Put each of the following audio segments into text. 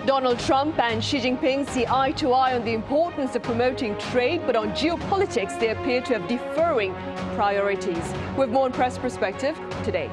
Donald Trump and Xi Jinping see eye to eye on the importance of promoting trade, but on geopolitics they appear to have differing priorities. We have more on Press Perspective today.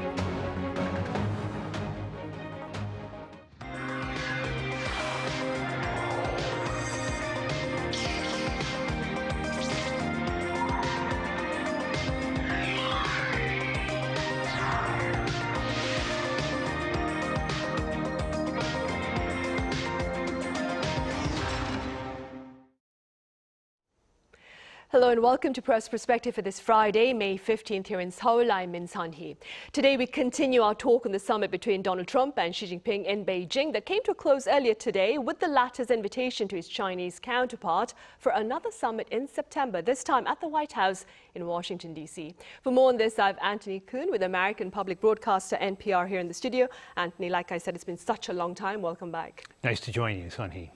Hello and welcome to Press Perspective for this Friday, May 15th here in Seoul. I'm Min Sun-hee. Today we continue our talk on the summit between Donald Trump and Xi Jinping in Beijing that came to a close earlier today with the latter's invitation to his Chinese counterpart for another summit in September, this time at the White House in Washington, D.C. For more on this, I have Anthony Kuhn with American public broadcaster NPR here in the studio. Anthony, like I said, it's been such a long time. Welcome back. Nice to join you, Sun-hee.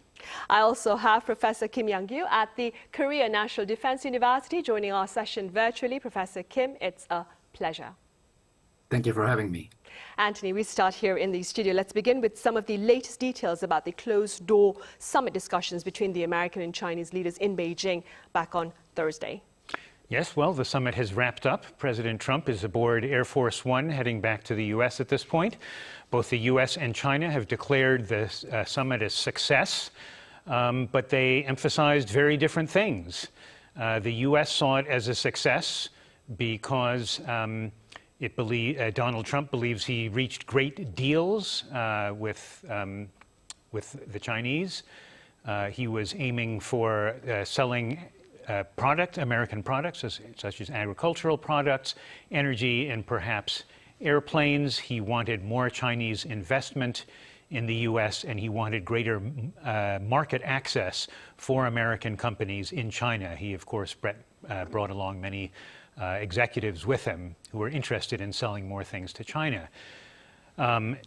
I also have Professor Kim Yang-gyu at the Korea National Defense University joining our session virtually. Professor Kim, it's a pleasure. Thank you for having me. Anthony, we start here in the studio. Let's begin with some of the latest details about the closed-door summit discussions between the American and Chinese leaders in Beijing back on Thursday. Yes, well, the summit has wrapped up. President Trump is aboard Air Force One heading back to the U.S. at this point. Both the U.S. and China have declared the summit a success, but they emphasized very different things. The U.S. saw it as a success because Donald Trump believes he reached great deals with the Chinese. He was aiming for selling American products, such as agricultural products, energy, and perhaps airplanes. He wanted more Chinese investment in the U.S., and he wanted greater market access for American companies in China. He, of course, brought along many executives with him who were interested in selling more things to China. I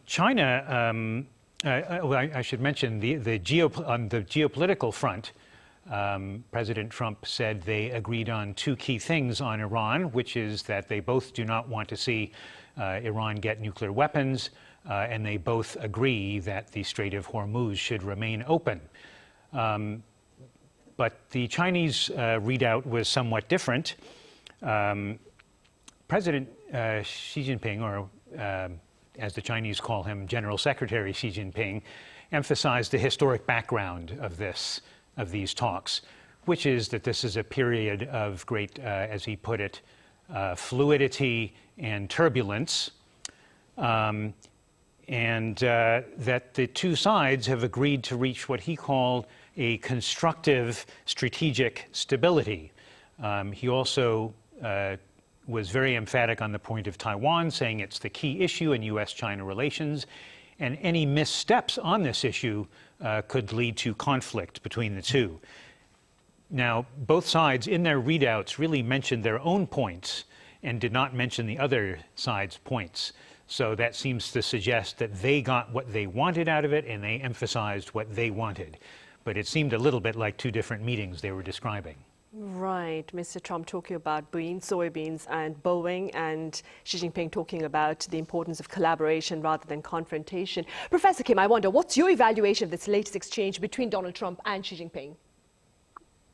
should mention on the geopolitical front, President Trump said they agreed on two key things on Iran, which is that they both do not want to see Iran get nuclear weapons, and they both agree that the Strait of Hormuz should remain open. But the Chinese readout was somewhat different. President Xi Jinping, or as the Chinese call him, General Secretary Xi Jinping, emphasized the historic background of these talks, which is that this is a period of great, as he put it, fluidity and turbulence, and that the two sides have agreed to reach what he called a constructive strategic stability. He also was very emphatic on the point of Taiwan, saying it's the key issue in U.S.-China relations, and any missteps on this issue could lead to conflict between the two. Now, both sides in their readouts really mentioned their own points and did not mention the other side's points. So that seems to suggest that they got what they wanted out of it and they emphasized what they wanted. But it seemed a little bit like two different meetings they were describing. Right. Mr. Trump talking about soybeans and Boeing, and Xi Jinping talking about the importance of collaboration rather than confrontation. Professor Kim, I wonder, what's your evaluation of this latest exchange between Donald Trump and Xi Jinping?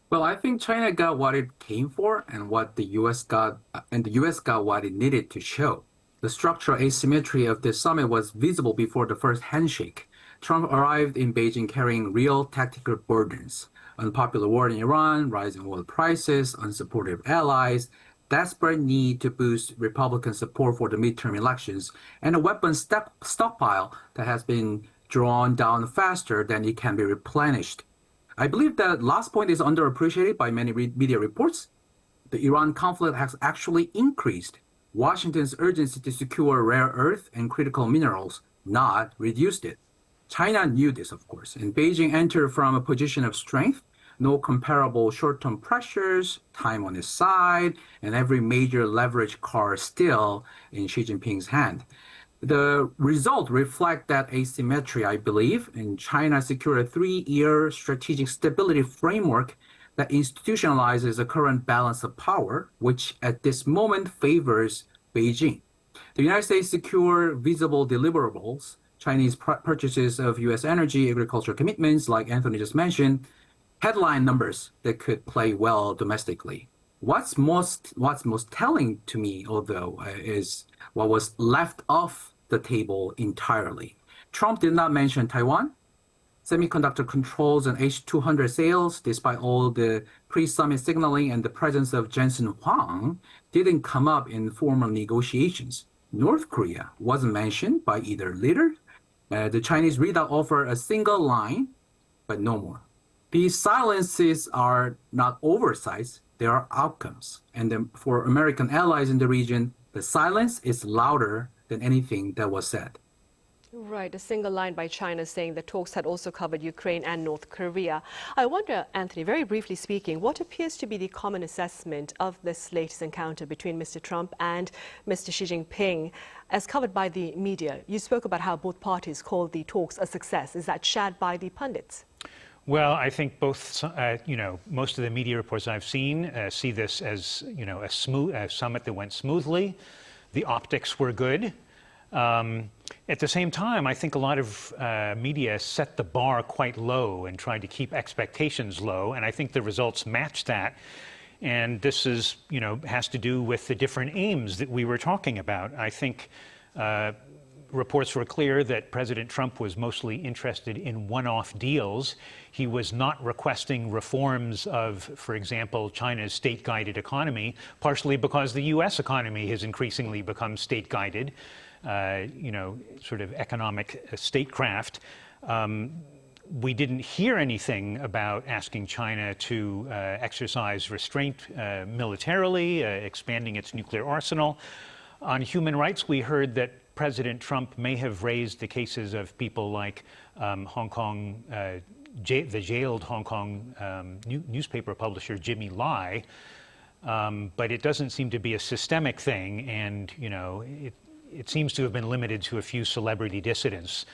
Well, I think China got what it came for and what the U.S. got, and the U.S. got what it needed to show. The structural asymmetry of this summit was visible before the first handshake. Trump arrived in Beijing carrying real tactical burdens: unpopular war in Iran, rising oil prices, unsupportive allies, desperate need to boost Republican support for the midterm elections, and a weapons stockpile that has been drawn down faster than it can be replenished. I believe that last point is underappreciated by many media reports. The Iran conflict has actually increased Washington's urgency to secure rare earth and critical minerals, not reduced it. China knew this, of course, and Beijing entered from a position of strength. No comparable short-term pressures, time on his side, and every major leverage card still in Xi Jinping's hand. The result reflect that asymmetry, I believe, and China secured a 3-year strategic stability framework that institutionalizes the current balance of power, which at this moment favors Beijing. The United States secured visible deliverables. Chinese purchases of U.S. energy, agricultural commitments, like Anthony just mentioned, headline numbers that could play well domestically. What's most telling to me, although, is what was left off the table entirely. Trump did not mention Taiwan, semiconductor controls and H-200 sales, despite all the pre-summit signaling and the presence of Jensen Huang, didn't come up in formal negotiations. North Korea wasn't mentioned by either leader. The Chinese readout offered a single line, but no more. These silences are not oversights, they are outcomes. And then for American allies in the region, the silence is louder than anything that was said. Right, a single line by China saying that talks had also covered Ukraine and North Korea. I wonder, Anthony, very briefly speaking, what appears to be the common assessment of this latest encounter between Mr. Trump and Mr. Xi Jinping, as covered by the media? You spoke about how both parties called the talks a success. Is that shared by the pundits? Well, I think both, most of the media reports I've seen see this as, a summit that went smoothly. The optics were good. At the same time, I think a lot of media set the bar quite low and tried to keep expectations low, and I think the results match that. And this is, has to do with the different aims that we were talking about. I think reports were clear that President Trump was mostly interested in one-off deals. He was not requesting reforms of, for example, China's state-guided economy, partially because the U.S. economy has increasingly become state-guided. Sort of economic statecraft. We didn't hear anything about asking China to exercise restraint militarily, expanding its nuclear arsenal. On human rights, we heard that President Trump may have raised the cases of people like Hong Kong, the jailed Hong Kong newspaper publisher Jimmy Lai, but it doesn't seem to be a systemic thing, and it seems to have been limited to a few celebrity dissidents.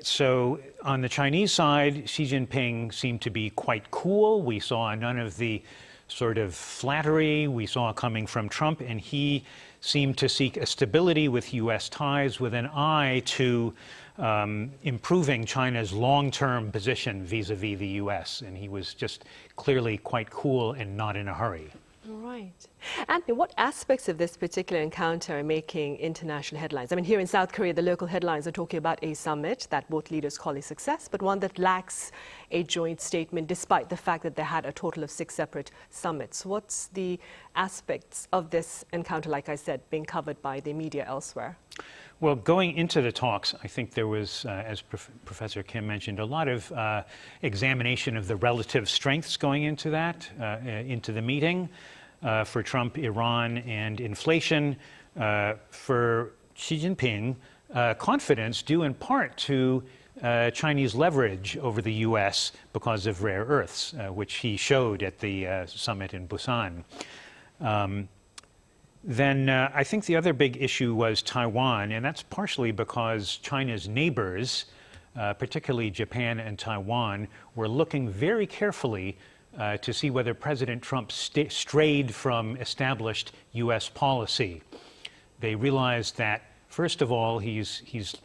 So on the Chinese side, Xi Jinping seemed to be quite cool. We saw none of the sort of flattery we saw coming from Trump, and he seemed to seek a stability with U.S. ties with an eye to improving China's long-term position vis-a-vis the U.S. And he was just clearly quite cool and not in a hurry. Right. Anthony, what aspects of this particular encounter are making international headlines? I mean, here in South Korea, the local headlines are talking about a summit that both leaders call a success, but one that lacks a joint statement, despite the fact that they had a total of 6 separate summits. What's the aspects of this encounter, like I said, being covered by the media elsewhere? Well, going into the talks, I think there was, as Professor Kim mentioned, a lot of examination of the relative strengths going into that, into the meeting. For Trump, Iran and inflation. For Xi Jinping, confidence due in part to Chinese leverage over the U.S. because of rare earths, which he showed at the summit in Busan. Then I think the other big issue was Taiwan, and that's partially because China's neighbors, particularly Japan and Taiwan, were looking very carefully to see whether President Trump strayed from established U.S. policy. They realized that, first of all, he's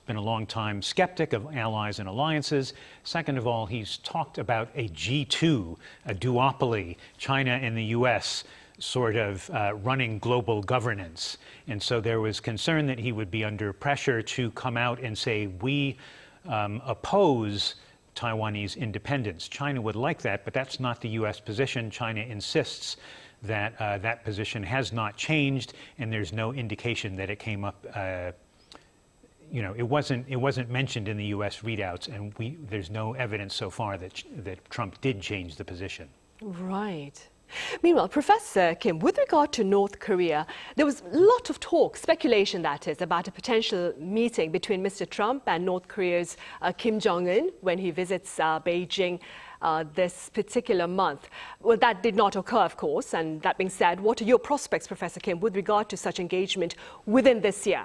been a long-time skeptic of allies and alliances. Second of all, he's talked about a G2, a duopoly, China and the U.S., sort of running global governance. And so there was concern that he would be under pressure to come out and say, we oppose Taiwanese independence. China would like that, but that's not the U.S. position. China insists that that position has not changed, and there's no indication that it came up. It wasn't mentioned in the U.S. readouts, and there's no evidence so far that Trump did change the position. Right. Meanwhile, Professor Kim, with regard to North Korea, there was a lot of talk, speculation that is, about a potential meeting between Mr. Trump and North Korea's Kim Jong-un when he visits Beijing this particular month. Well, that did not occur, of course, and that being said, what are your prospects, Professor Kim, with regard to such engagement within this year?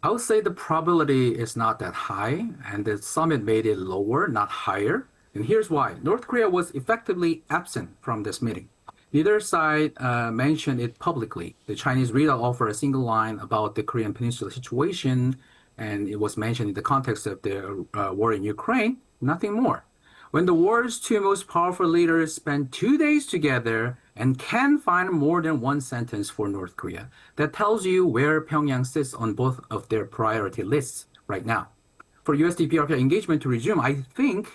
I would say the probability is not that high, and the summit made it lower, not higher. And here's why. North Korea was effectively absent from this meeting. Neither side mentioned it publicly. The Chinese leader offered a single line about the Korean Peninsula situation, and it was mentioned in the context of the war in Ukraine, nothing more. When the world's two most powerful leaders spend 2 days together and can find more than one sentence for North Korea, that tells you where Pyongyang sits on both of their priority lists right now. For US DPRK engagement to resume, I think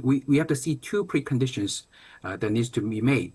we have to see two preconditions that needs to be made.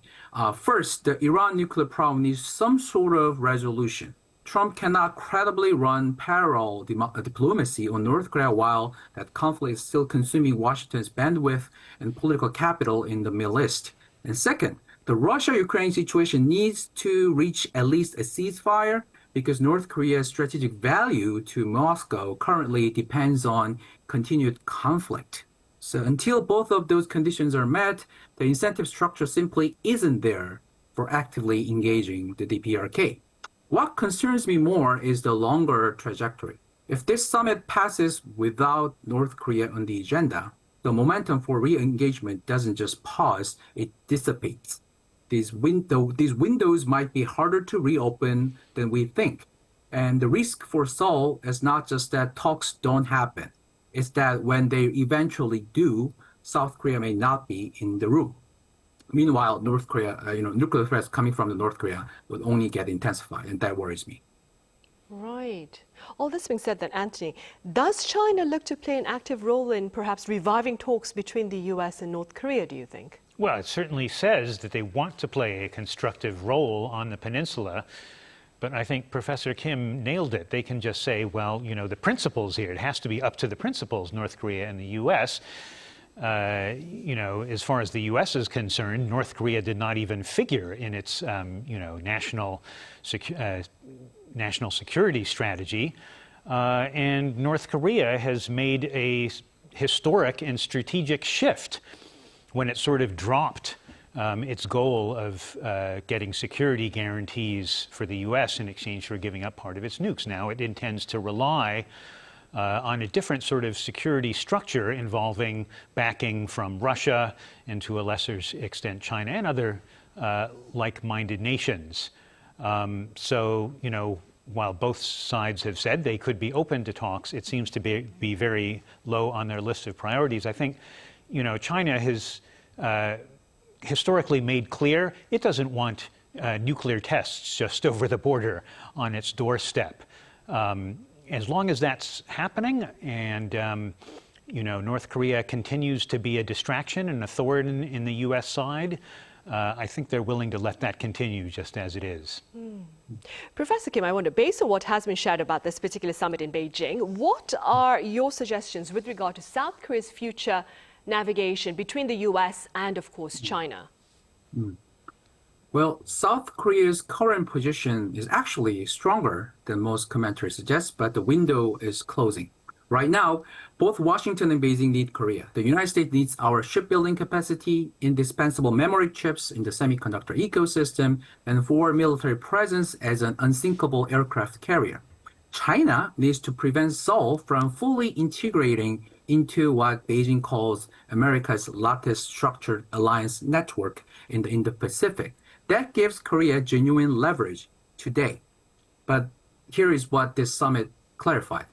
First, the Iran nuclear problem needs some sort of resolution. Trump cannot credibly run parallel diplomacy on North Korea while that conflict is still consuming Washington's bandwidth and political capital in the Middle East. And second, the Russia-Ukraine situation needs to reach at least a ceasefire because North Korea's strategic value to Moscow currently depends on continued conflict. So until both of those conditions are met, the incentive structure simply isn't there for actively engaging the DPRK. What concerns me more is the longer trajectory. If this summit passes without North Korea on the agenda, the momentum for re-engagement doesn't just pause, it dissipates. These windows might be harder to reopen than we think. And the risk for Seoul is not just that talks don't happen. It's that when they eventually do, South Korea may not be in the room. Meanwhile, North Korea, nuclear threats coming from the North Korea would only get intensified, and that worries me. Right. All this being said then, Anthony, does China look to play an active role in perhaps reviving talks between the US and North Korea, do you think? Well, it certainly says that they want to play a constructive role on the peninsula. But I think Professor Kim nailed it. They can just say, well, the principles here, it has to be up to the principles, North Korea and the US. As far as the U.S. is concerned, North Korea did not even figure in its, national security strategy. And North Korea has made a historic and strategic shift when it sort of dropped its goal of getting security guarantees for the U.S. in exchange for giving up part of its nukes. Now it intends to rely on a different sort of security structure involving backing from Russia and to a lesser extent China and other like-minded nations. While both sides have said they could be open to talks, it seems to be very low on their list of priorities. I think, China has historically made clear it doesn't want nuclear tests just over the border on its doorstep. As long as that's happening and, North Korea continues to be a distraction and a thorn in the U.S. side, I think they're willing to let that continue just as it is. Professor Kim, I wonder, based on what has been shared about this particular summit in Beijing, what are your suggestions with regard to South Korea's future navigation between the U.S. and, of course, China? Well, South Korea's current position is actually stronger than most commentators suggest, but the window is closing. Right now, both Washington and Beijing need Korea. The United States needs our shipbuilding capacity, indispensable memory chips in the semiconductor ecosystem, and for military presence as an unsinkable aircraft carrier. China needs to prevent Seoul from fully integrating into what Beijing calls America's lattice structured alliance network in the Indo-Pacific. That gives Korea genuine leverage today. But here is what this summit clarified.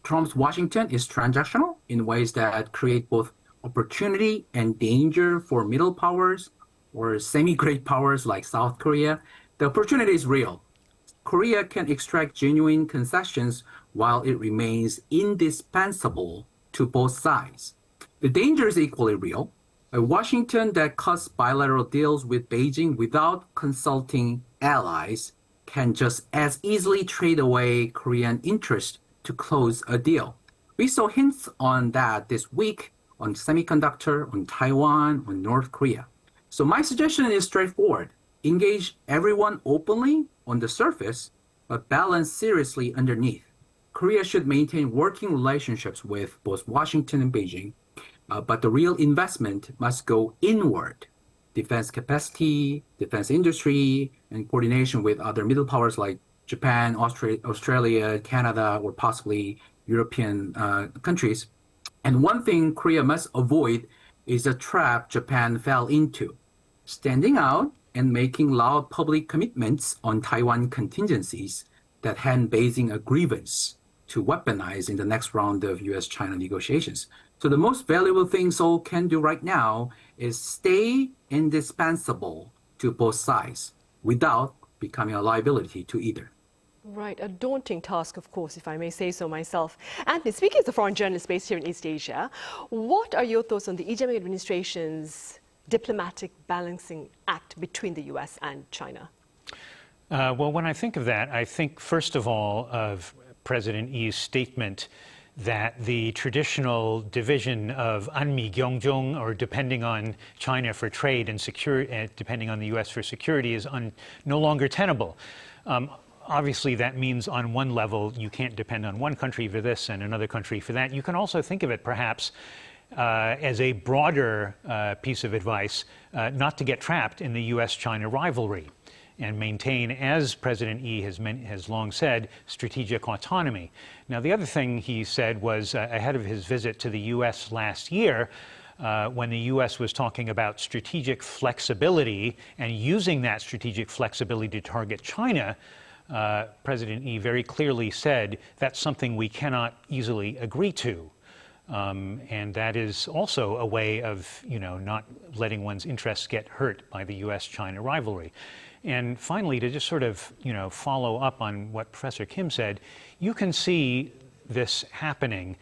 Trump's Washington is transactional in ways that create both opportunity and danger for middle powers or semi-great powers like South Korea. The opportunity is real. Korea can extract genuine concessions while it remains indispensable to both sides. The danger is equally real. A Washington that cuts bilateral deals with Beijing without consulting allies can just as easily trade away Korean interest to close a deal. We saw hints on that this week on semiconductor, on Taiwan, on North Korea. So my suggestion is straightforward. Engage everyone openly on the surface, but balance seriously underneath. Korea should maintain working relationships with both Washington and Beijing, but the real investment must go inward. Defense capacity, defense industry, and coordination with other middle powers like Japan, Australia, Canada, or possibly European countries. And one thing Korea must avoid is a trap Japan fell into. Standing out and making loud public commitments on Taiwan contingencies that hand Beijing a grievance to weaponize in the next round of U.S.-China negotiations. So the most valuable thing Seoul can do right now is stay indispensable to both sides without becoming a liability to either. Right, a daunting task, of course, if I may say so myself. Anthony, speaking as a foreign journalist based here in East Asia, what are your thoughts on the Xi Jinping administration's diplomatic balancing act between the U.S. and China? Well, when I think of that, I think, first of all, of President Yi's statement that the traditional division of Anmi Gyeongjong, or depending on China for trade and depending on the U.S. for security, is no longer tenable. Obviously, that means on one level, you can't depend on one country for this and another country for that. You can also think of it, perhaps, as a broader piece of advice, not to get trapped in the U.S.-China rivalry and maintain, as President Yi has long said, strategic autonomy. Now, the other thing he said was ahead of his visit to the U.S. last year, when the U.S. was talking about strategic flexibility and using that strategic flexibility to target China, President Yi very clearly said that's something we cannot easily agree to. And that is also a way of, not letting one's interests get hurt by the U.S.-China rivalry. And finally, to just sort of, follow up on what Professor Kim said, you can see this happening,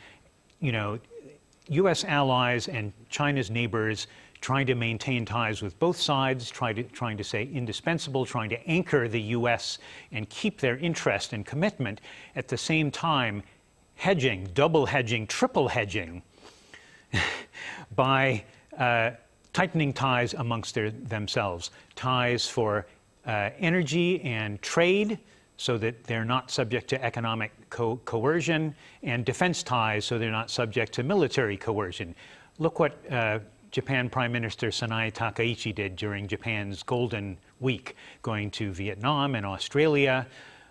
U.S. allies and China's neighbors trying to maintain ties with both sides, trying to say indispensable, trying to anchor the U.S. and keep their interest and commitment, at the same time hedging, double hedging, triple hedging by tightening ties amongst themselves, ties for energy and trade, so that they're not subject to economic coercion, and defense ties, so they're not subject to military coercion. Look what Japan Prime Minister Sanae Takaichi did during Japan's Golden Week, going to Vietnam and Australia,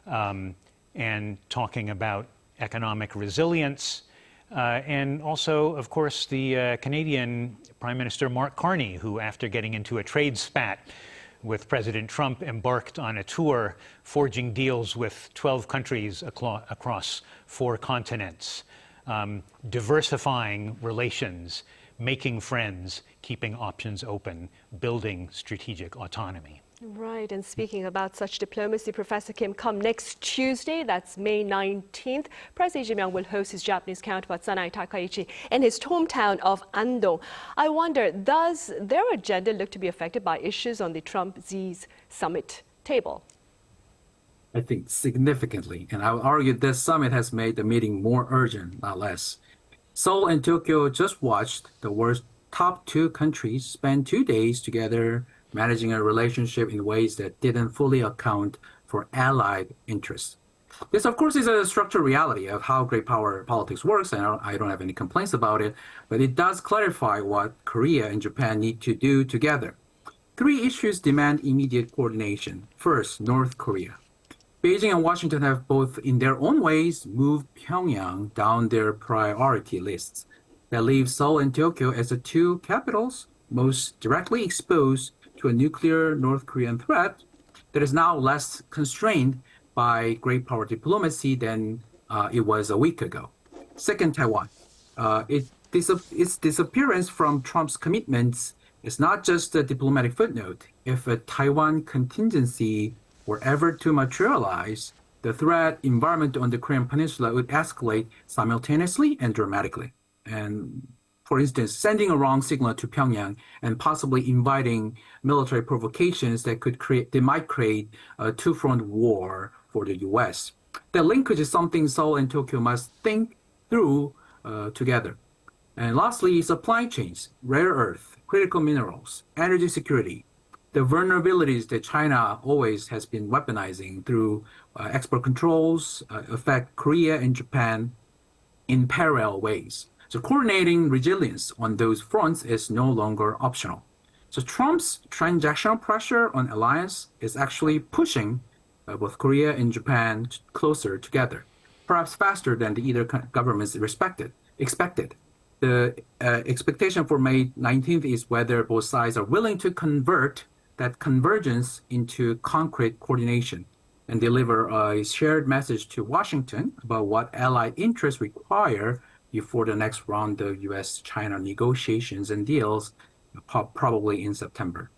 and talking about economic resilience. And also, of course, the Canadian Prime Minister Mark Carney, who, after getting into a trade spat with President Trump, embarked on a tour forging deals with 12 countries across 4 continents, diversifying relations, making friends, keeping options open, building strategic autonomy. Right, and speaking about such diplomacy, Professor Kim, come next Tuesday, that's May 19th, President Xi Jinping will host his Japanese counterpart Sanae Takaichi in his hometown of Andong. I wonder, does their agenda look to be affected by issues on the Trump-Xi summit table? I think significantly, and I would argue this summit has made the meeting more urgent, not less. Seoul and Tokyo just watched the world's top 2 countries spend 2 days together managing a relationship in ways that didn't fully account for allied interests. This, of course, is a structural reality of how great power politics works, and I don't have any complaints about it, but it does clarify what Korea and Japan need to do together. 3 issues demand immediate coordination. First, North Korea. Beijing and Washington have both, in their own ways, moved Pyongyang down their priority lists. That leaves Seoul and Tokyo as the 2 capitals most directly exposed to a nuclear North Korean threat that is now less constrained by great power diplomacy than it was a week ago. Second, Taiwan. Its disappearance from Trump's commitments is not just a diplomatic footnote. If a Taiwan contingency were ever to materialize, the threat environment on the Korean Peninsula would escalate simultaneously and dramatically. And for instance, sending a wrong signal to Pyongyang and possibly inviting military provocations that might create a 2-front war for the U.S. The linkage is something Seoul and Tokyo must think through together. And lastly, supply chains, rare earth, critical minerals, energy security, the vulnerabilities that China always has been weaponizing through export controls affect Korea and Japan in parallel ways. So coordinating resilience on those fronts is no longer optional. So Trump's transactional pressure on alliance is actually pushing both Korea and Japan closer together, perhaps faster than either governments expected. The expectation for May 19th is whether both sides are willing to convert that convergence into concrete coordination and deliver a shared message to Washington about what allied interests require before the next round of U.S.-China negotiations and deals, probably in September.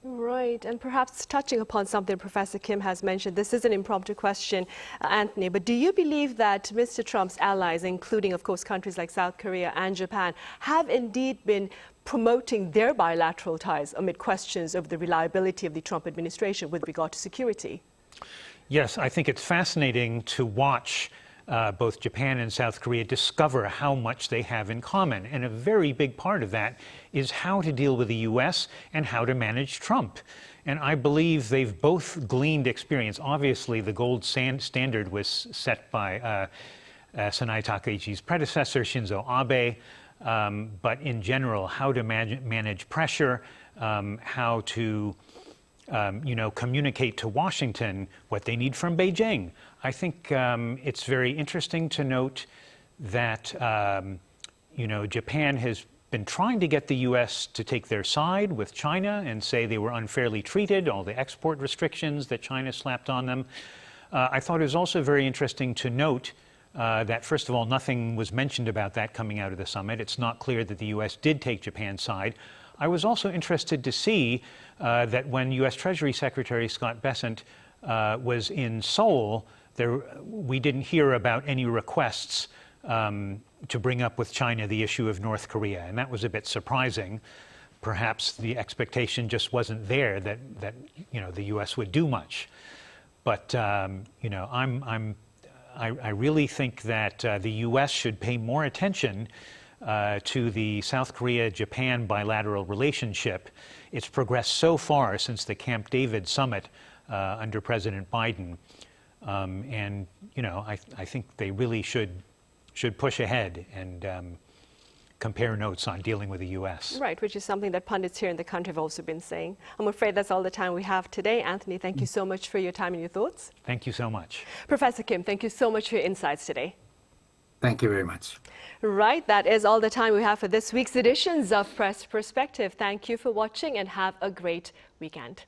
Right, and perhaps touching upon something Professor Kim has mentioned, this is an impromptu question, Anthony, but do you believe that Mr. Trump's allies, including, of course, countries like South Korea and Japan, have indeed been promoting their bilateral ties amid questions of the reliability of the Trump administration with regard to security? Yes, I think it's fascinating to watch both Japan and South Korea discover how much they have in common. And a very big part of that is how to deal with the U.S. and how to manage Trump. And I believe they've both gleaned experience. Obviously, the gold standard was set by Sanai Takaichi's predecessor, Shinzo Abe. But in general, how to manage pressure, how to communicate to Washington what they need from Beijing. I think it's very interesting to note that, Japan has been trying to get the U.S. to take their side with China and say they were unfairly treated, all the export restrictions that China slapped on them. I thought it was also very interesting to note that, first of all, nothing was mentioned about that coming out of the summit. It's not clear that the U.S. did take Japan's side. I was also interested to see that when U.S. Treasury Secretary Scott Bessent was in Seoul, we didn't hear about any requests to bring up with China the issue of North Korea, and that was a bit surprising. Perhaps the expectation just wasn't there that the U.S. would do much. But I really think that the U.S. should pay more attention to the South Korea-Japan bilateral relationship. It's progressed so far since the Camp David summit under President Biden. I think they really should push ahead and compare notes on dealing with the U.S. Right, which is something that pundits here in the country have also been saying. I'm afraid that's all the time we have today. Anthony, thank you so much for your time and your thoughts. Thank you so much. Professor Kim, thank you so much for your insights today. Thank you very much. Right, that is all the time we have for this week's editions of Press Perspective. Thank you for watching and have a great weekend.